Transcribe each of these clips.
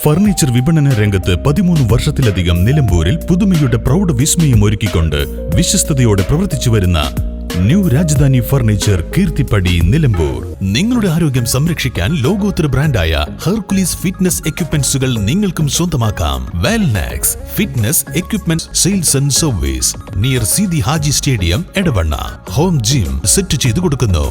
Furniture വിപണന രംഗത്ത് 13 വർഷത്തിലധികം നിലമ്പൂരിൽ പുതുമയുടെ പ്രൗഢ വിസ്മയം ഒരുക്കിക്കൊണ്ട് വിശ്വസ്തയോടെ പ്രവർത്തിച്ചു വരുന്ന ന്യൂ രാജധാനി ഫർണിച്ചർ കീർത്തിപ്പടി നിലമ്പൂർ. നിങ്ങളുടെ ആരോഗ്യം സംരക്ഷിക്കാൻ ലോകോത്തര ബ്രാൻഡായ ഹെർക്കുലീസ് ഫിറ്റ്നസ് എക്യുപ്മെന്റ്സുകൾ നിങ്ങൾക്കും സ്വന്തമാക്കാം. Wellnex fitness equipment sales and service near Seethi Haji stadium, Edavanna. Home gym set ചെയ്തു കൊടുക്കുന്നു.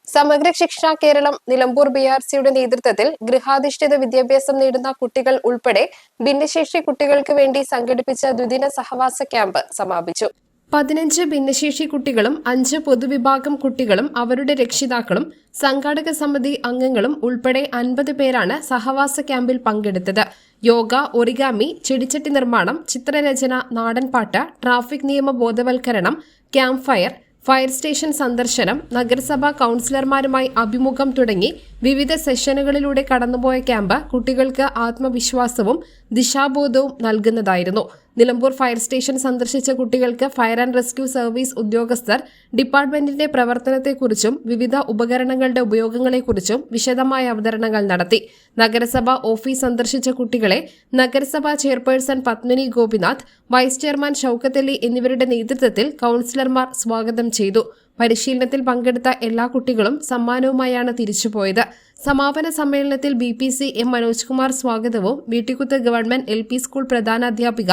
സമഗ്ര ശിക്ഷ കേരളം നിലമ്പൂർ BRCയുടെ നേതൃത്വത്തിൽ ഗൃഹാധിഷ്ഠിത വിദ്യാഭ്യാസം നേടുന്ന കുട്ടികൾ ഉൾപ്പെടെ ഭിന്നശേഷി കുട്ടികൾക്ക് വേണ്ടി സംഘടിപ്പിച്ച ദ്വിദിന സഹവാസ ക്യാമ്പ് സമാപിച്ചു. 15 ഭിന്നശേഷി കുട്ടികളും 5 പൊതുവിഭാഗം കുട്ടികളും അവരുടെ രക്ഷിതാക്കളും സംഘാടക സമിതി അംഗങ്ങളും ഉൾപ്പെടെ 50 പേരാണ് സഹവാസ ക്യാമ്പിൽ പങ്കെടുത്തത്. യോഗ, ഒറിഗാമി, ചെടിച്ചട്ടി നിർമ്മാണം, ചിത്രരചന, നാടൻപാട്ട്, ട്രാഫിക് നിയമ ബോധവൽക്കരണം, ക്യാമ്പ് ഫയർ സ്റ്റേഷൻ സന്ദർശനം, നഗരസഭാ കൌൺസിലർമാരുമായി അഭിമുഖം തുടങ്ങി വിവിധ സെഷനുകളിലൂടെ കടന്നുപോയ ക്യാമ്പ് കുട്ടികൾക്ക് ആത്മവിശ്വാസവും ദിശാബോധവും നൽകുന്നതായിരുന്നു. നിലമ്പൂർ ഫയർ സ്റ്റേഷൻ സന്ദർശിച്ച കുട്ടികൾക്ക് ഫയർ ആൻഡ് റെസ്ക്യൂ സർവീസ് ഉദ്യോഗസ്ഥർ ഡിപ്പാർട്ട്മെന്റിന്റെ പ്രവർത്തനത്തെക്കുറിച്ചും വിവിധ ഉപകരണങ്ങളുടെ ഉപയോഗങ്ങളെക്കുറിച്ചും വിശദമായ അവതരണങ്ങൾ നടത്തി. നഗരസഭാ ഓഫീസ് സന്ദർശിച്ച കുട്ടികളെ നഗരസഭാ chairperson Padmini Gopinath, vice chairman Shoukath Ali എന്നിവരുടെ നേതൃത്വത്തിൽ കൌൺസിലർമാർ സ്വാഗതം ചെയ്തു. പരിശീലനത്തിൽ പങ്കെടുത്ത എല്ലാ കുട്ടികളും സമ്മാനവുമായാണ് തിരിച്ചുപോയത്. സമാപന സമ്മേളനത്തിൽ BPC M മനോജ് കുമാർ സ്വാഗതവും വീട്ടിക്കുത്ത് ഗവൺമെന്റ് LP സ്കൂൾ പ്രധാനാധ്യാപിക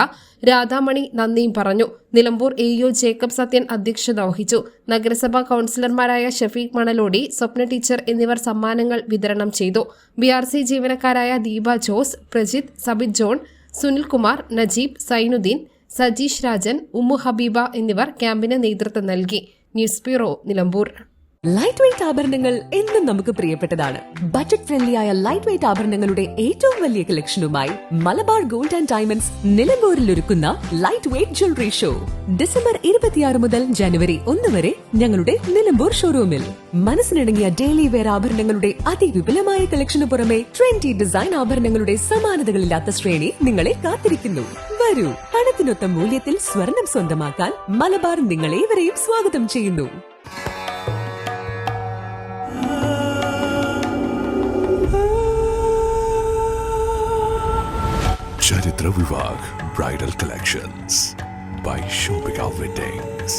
രാധാമണി നന്ദിയും പറഞ്ഞു. നിലമ്പൂർ AO ജേക്കബ് സത്യൻ അധ്യക്ഷത വഹിച്ചു. നഗരസഭാ കൌൺസിലർമാരായ ഷഫീഖ് മണലോടി, സ്വപ്ന ടീച്ചർ എന്നിവർ സമ്മാനങ്ങൾ വിതരണം ചെയ്തു. BRC ജീവനക്കാരായ ദീപ ജോസ്, പ്രജിത്ത്, സബിത് ജോൺ, സുനിൽകുമാർ, നജീബ്, സൈനുദ്ദീൻ, സജീഷ് രാജൻ, ഉമ്മു ഹബീബ എന്നിവർ ക്യാമ്പിന് നേതൃത്വം നൽകി. News bureau, Nilambur. Light weight ആഭരണങ്ങൾ എന്നും നമുക്ക് പ്രിയപ്പെട്ടതാണ്. ബജറ്റ് ഫ്രണ്ട്ലി ആയ ലൈറ്റ് വെയ്റ്റ് ആഭരണങ്ങളുടെ ഏറ്റവും വലിയ കളക്ഷനുമായി മലബാർ ഗോൾഡ് ആൻഡ് ഡയമണ്ട്സ് നിലമ്പൂരിൽ ഒരുക്കുന്ന light weight jewellery show December 26 മുതൽ ജനുവരി 1 വരെ ഞങ്ങളുടെ നിലമ്പൂർ ഷോറൂമിൽ. മനസ്സിനിണങ്ങിയ ഡെയിലി വെയർ ആഭരണങ്ങളുടെ അതിവിപുലമായ കളക്ഷനു പുറമെ ട്രെൻഡി ഡിസൈൻ ആഭരണങ്ങളുടെ സമാനതകളില്ലാത്ത ശ്രേണി നിങ്ങളെ കാത്തിരിക്കുന്നു. വരൂ, പണത്തിനൊത്ത മൂല്യത്തിൽ സ്വർണം സ്വന്തമാക്കാൻ മലബാർ നിങ്ങളേവരെയും സ്വാഗതം ചെയ്യുന്നു. Charitra Vivag Bridal Collections by Shobhika Weddings.